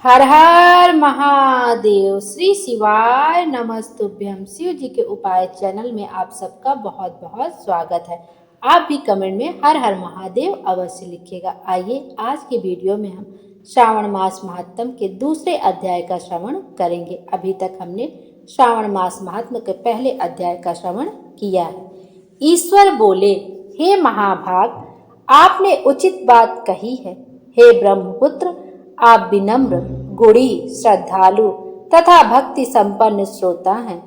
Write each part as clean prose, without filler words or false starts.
हर हर महादेव। श्री शिवाय नमस्तुभ्यम। शिव जी के उपाय चैनल में आप सबका बहुत बहुत स्वागत है। आप भी कमेंट में हर हर महादेव अवश्य लिखिएगा। आइए आज के वीडियो में हम श्रावण मास महात्म के दूसरे अध्याय का श्रवण करेंगे। अभी तक हमने श्रावण मास महात्म के पहले अध्याय का श्रवण किया है। ईश्वर बोले, हे महाभाग, आपने उचित बात कही है। हे ब्रह्मपुत्र, आप विनम्र, गुणी, श्रद्धालु तथा भक्ति संपन्न श्रोता हैं।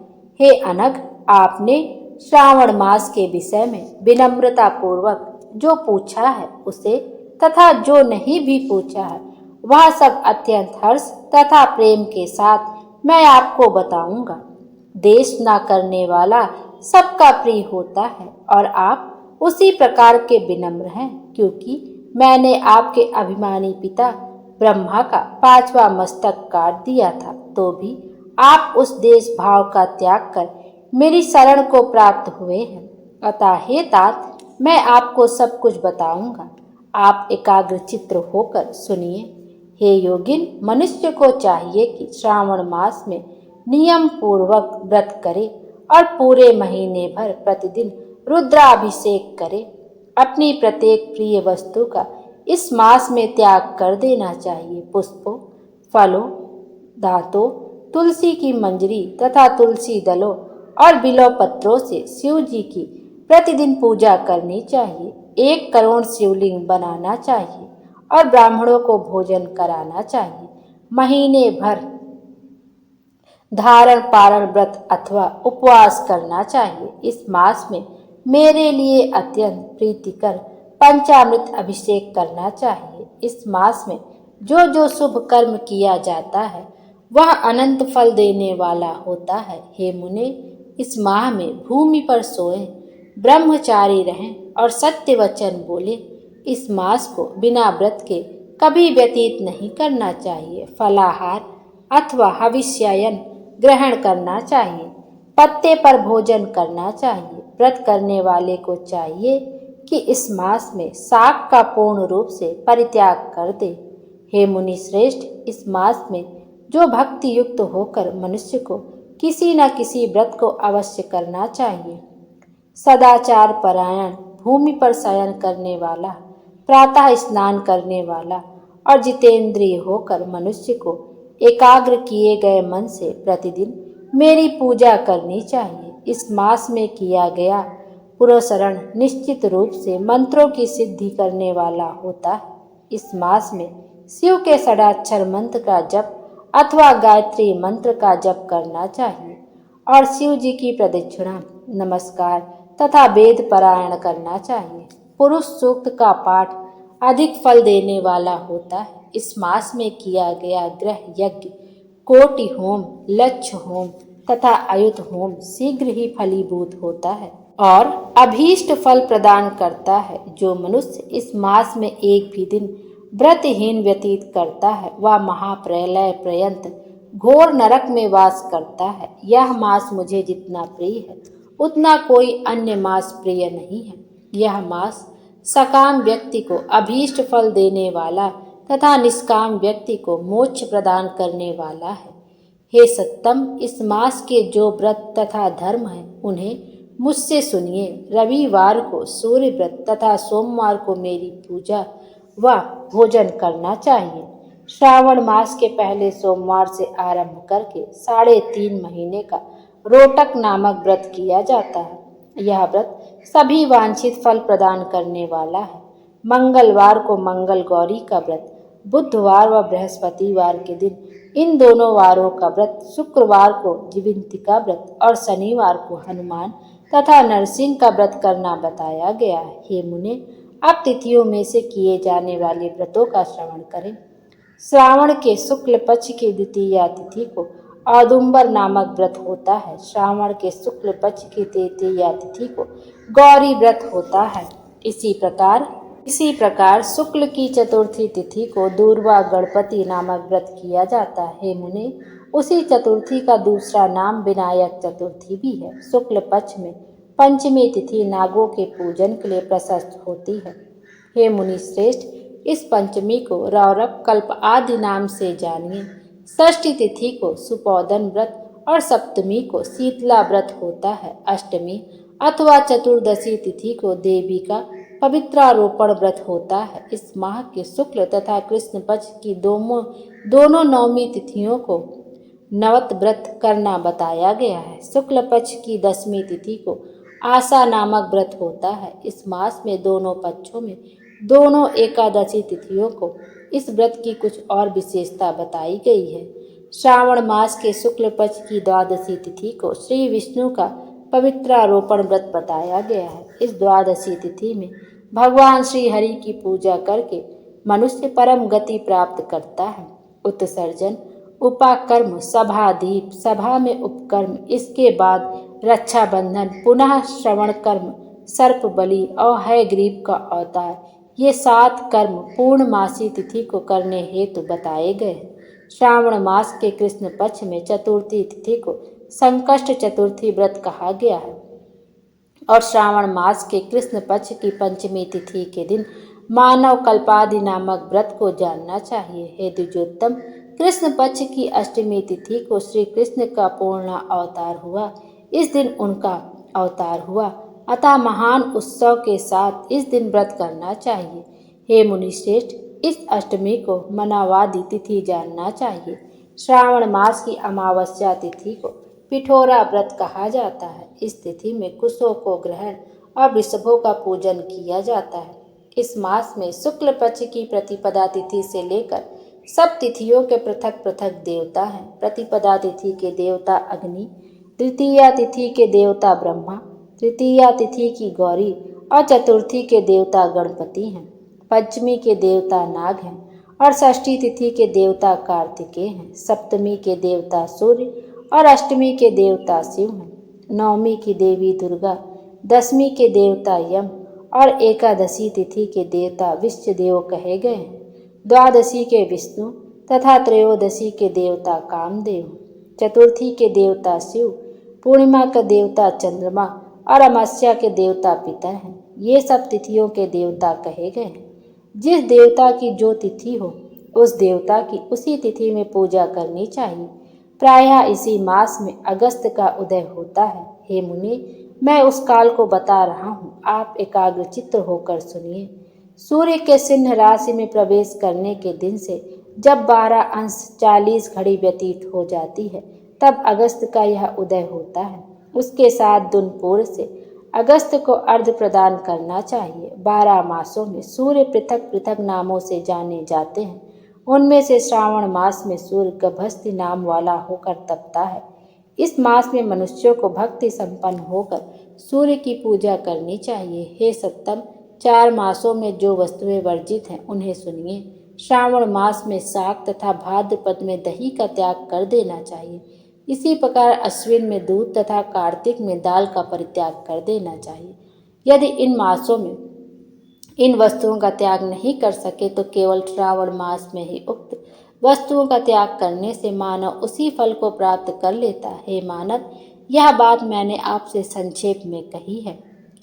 हे अनघ, आपने श्रावण मास के विषय में विनम्रता पूर्वक जो पूछा है उसे तथा जो नहीं भी पूछा है वह सब अत्यंत हर्ष तथा प्रेम के साथ मैं आपको बताऊंगा। देश ना करने वाला सबका प्रिय होता है और आप उसी प्रकार के विनम्र हैं, क्योंकि मैंने आपके अभिमानी पिता ब्रह्मा का 5वां मस्तक काट दिया था, तो भी आप उस देश भाव का त्याग कर मेरी शरण को प्राप्त हुए हैं। अतः हे तात, मैं आपको सब कुछ बताऊंगा। आप एकाग्र चित्त होकर सुनिए। हे योगिन, मनुष्य को चाहिए कि श्रावण मास में नियम पूर्वक व्रत करे और पूरे महीने भर प्रतिदिन रुद्राभिषेक करे। अपनी प्रत्येक प्रिय वस्तु का इस मास में त्याग कर देना चाहिए। पुष्पों, फलों, धातों, तुलसी की मंजरी तथा तुलसी दलों और बिल्व पत्रों से शिव जी की प्रतिदिन पूजा करनी चाहिए। 1 करोड़ शिवलिंग बनाना चाहिए और ब्राह्मणों को भोजन कराना चाहिए। महीने भर धारण पारण व्रत अथवा उपवास करना चाहिए। इस मास में मेरे लिए अत्यंत प्रीतिकर पंचामृत अभिषेक करना चाहिए। इस मास में जो जो शुभ कर्म किया जाता है वह अनंत फल देने वाला होता है। हे मुने, इस माह में भूमि पर सोए, ब्रह्मचारी रहें और सत्य वचन बोले। इस मास को बिना व्रत के कभी व्यतीत नहीं करना चाहिए। फलाहार अथवा हविष्यायन ग्रहण करना चाहिए। पत्ते पर भोजन करना चाहिए। व्रत करने वाले को चाहिए कि इस मास में शाक का पूर्ण रूप से परित्याग कर दे। हे मुनि श्रेष्ठ, इस मास में जो भक्ति युक्त होकर मनुष्य को किसी न किसी व्रत को अवश्य करना चाहिए। सदाचार परायण, भूमि पर शयन करने वाला, प्रातः स्नान करने वाला और जितेंद्रिय होकर मनुष्य को एकाग्र किए गए मन से प्रतिदिन मेरी पूजा करनी चाहिए। इस मास में किया गया पुरस्मरण निश्चित रूप से मंत्रों की सिद्धि करने वाला होता है। इस मास में शिव के षडाक्षर मंत्र का जप अथवा गायत्री मंत्र का जप करना चाहिए और शिव जी की प्रदक्षिणा, नमस्कार तथा वेद पारायण करना चाहिए। पुरुष सूक्त का पाठ अधिक फल देने वाला होता है। इस मास में किया गया ग्रह यज्ञ, कोटि होम, लक्ष्य होम तथा अयुत होम शीघ्र ही फलीभूत होता है और अभीष्ट फल प्रदान करता है। जो मनुष्य इस मास में एक भी दिन व्रतहीन व्यतीत करता है वह महाप्रलय पर्यंत घोर नरक में वास करता है। यह मास मुझे जितना प्रिय है उतना कोई अन्य मास प्रिय नहीं है। यह मास सकाम व्यक्ति को अभीष्ट फल देने वाला तथा निष्काम व्यक्ति को मोक्ष प्रदान करने वाला है। हे सत्तम, इस मास के जो व्रत तथा धर्म है उन्हें मुझसे सुनिए। रविवार को सूर्य व्रत तथा सोमवार को मेरी पूजा व भोजन करना चाहिए। श्रावण मास के पहले सोमवार से आरंभ करके 3.5 महीने का रोटक नामक व्रत किया जाता है। यह व्रत सभी वांछित फल प्रदान करने वाला है। मंगलवार को मंगल गौरी का व्रत, बुधवार व बृहस्पतिवार के दिन इन दोनों वारों का व्रत, शुक्रवार को जीवंतिका व्रत और शनिवार को हनुमान तथा नरसिंह का व्रत करना बताया गया है। हे मुने, अब तिथियों में से किए जाने वाले व्रतों का श्रवण करें। श्रावण के शुक्ल पक्ष की द्वितीया तिथि को औदुंबर नामक व्रत होता है। श्रावण के शुक्ल पक्ष की तृतीया तिथि को गौरी व्रत होता है। इसी प्रकार शुक्ल की चतुर्थी तिथि को दूर्वा गणपति नामक व्रत किया जाता है। हे मुने, उसी चतुर्थी का दूसरा नाम विनायक चतुर्थी भी है। शुक्ल पक्ष में पंचमी तिथि नागों के पूजन के लिए प्रशस्त होती है। हे मुनि श्रेष्ठ, इस पंचमी को रौरव कल्प आदि नाम से जानिए। षष्ठी तिथि को सुपौदन व्रत और सप्तमी को शीतला व्रत होता है। अष्टमी अथवा चतुर्दशी तिथि को देवी का पवित्रारोपण व्रत होता है। इस माह के शुक्ल तथा कृष्ण पक्ष की दोनों नवमी तिथियों को नवत व्रत करना बताया गया है। शुक्ल पक्ष की 10वीं तिथि को आशा नामक व्रत होता है। इस मास में दोनों पक्षों में दोनों एकादशी तिथियों को इस व्रत की कुछ और विशेषता बताई गई है। श्रावण मास के शुक्ल पक्ष की 12वीं तिथि को श्री विष्णु का पवित्रारोपण व्रत बताया गया है। इस 12वीं तिथि में भगवान श्री हरि की पूजा करके मनुष्य परम गति प्राप्त करता है। उत्सर्जन, उपाकर्म, सभादीप, सभा में उपकर्म, इसके बाद रक्षाबंधन, पुनः श्रवण कर्म, सर्प बलि और हयग्रीव का अवतार, ये 7 कर्म पूर्णमासी तिथि को करने हेतु बताए गए हैं। श्रावण मास के कृष्ण पक्ष में चतुर्थी तिथि को संकष्ट चतुर्थी व्रत कहा गया है और श्रावण मास के कृष्ण पक्ष की पंचमी तिथि के दिन मानव कल्पादि नामक व्रत को जानना चाहिए। हे द्विजोत्तम, कृष्ण पक्ष की अष्टमी तिथि को श्री कृष्ण का पूर्ण अवतार हुआ। इस दिन उनका अवतार हुआ, अतः महान उत्सव के साथ इस दिन व्रत करना चाहिए। हे मुनिश्रेष्ठ, इस अष्टमी को मनावादी तिथि जानना चाहिए। श्रावण मास की अमावस्या तिथि को पिठोरा व्रत कहा जाता है। इस तिथि में कुशों को ग्रहण और वृषभों का पूजन किया जाता है। इस मास में शुक्ल पक्ष की प्रतिपदा तिथि से लेकर सब तिथियों के पृथक पृथक देवता हैं। प्रतिपदा तिथि के देवता अग्नि, द्वितीया तिथि के देवता ब्रह्मा, तृतीया तिथि की गौरी और चतुर्थी के देवता गणपति हैं। पंचमी के देवता नाग हैं और षष्ठी तिथि के देवता कार्तिकेय हैं। सप्तमी के देवता सूर्य और अष्टमी के देवता शिव हैं। नवमी की देवी दुर्गा, 10वीं के देवता यम और एकादशी तिथि के देवता विश्वदेव कहे गए हैं। द्वादशी के विष्णु तथा त्रयोदशी के देवता कामदेव, चतुर्थी के देवता शिव, पूर्णिमा का देवता चंद्रमा और अमावस्या के देवता पितर हैं। ये सब तिथियों के देवता कहे गए हैं। जिस देवता की जो तिथि हो उस देवता की उसी तिथि में पूजा करनी चाहिए। प्रायः इसी मास में अगस्त का उदय होता है। हे मुनि, मैं उस काल को बता रहा हूँ, आप एकाग्रचित्त होकर सुनिए। सूर्य के सिंह राशि में प्रवेश करने के दिन से जब 12:40 घड़ी व्यतीत हो जाती है तब अगस्त का यह उदय होता है। उसके 7 दिन पूर्व से अगस्त को अर्घ्य प्रदान करना चाहिए। 12 मासों में सूर्य पृथक पृथक नामों से जाने जाते हैं। उनमें से श्रावण मास में सूर्य गभस्ति नाम वाला होकर तपता है। इस मास में मनुष्यों को भक्ति संपन्न होकर सूर्य की पूजा करनी चाहिए। हे सत्तम, 4 मासों में जो वस्तुएं वर्जित हैं उन्हें सुनिए। श्रावण मास में शाक तथा भाद्रपद में दही का त्याग कर देना चाहिए। इसी प्रकार अश्विन में दूध तथा कार्तिक में दाल का परित्याग कर देना चाहिए। यदि इन मासों में इन वस्तुओं का त्याग नहीं कर सके तो केवल श्रावण मास में ही उक्त वस्तुओं का त्याग करने से मानव उसी फल को प्राप्त कर लेता है। हे मानव, यह बात मैंने आपसे संक्षेप में कही है।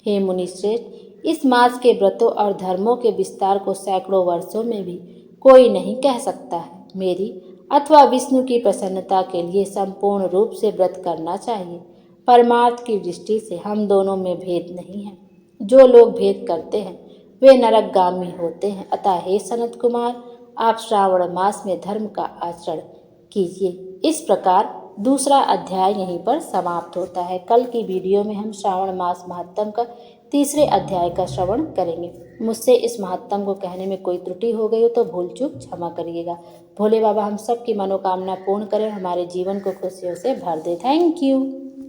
हे मुनिश्रेष्ठ, इस मास के व्रतों और धर्मों के विस्तार को सैकड़ों वर्षों में भी कोई नहीं कह सकता है। मेरी अथवा विष्णु की प्रसन्नता के लिए संपूर्ण रूप से व्रत करना चाहिए। परमार्थ की दृष्टि से हम दोनों में भेद नहीं है। जो लोग भेद करते हैं वे नरकगामी होते हैं। अतः हे सनत कुमार, आप श्रावण मास में धर्म का आचरण कीजिए। इस प्रकार दूसरा अध्याय यहीं पर समाप्त होता है। कल की वीडियो में हम श्रावण मास महात्म का तीसरे अध्याय का श्रवण करेंगे। मुझसे इस महात्म को कहने में कोई त्रुटि हो गई हो तो भूल चूक क्षमा करिएगा। भोले बाबा हम सब की मनोकामना पूर्ण करें, हमारे जीवन को खुशियों से भर दे। Thank you.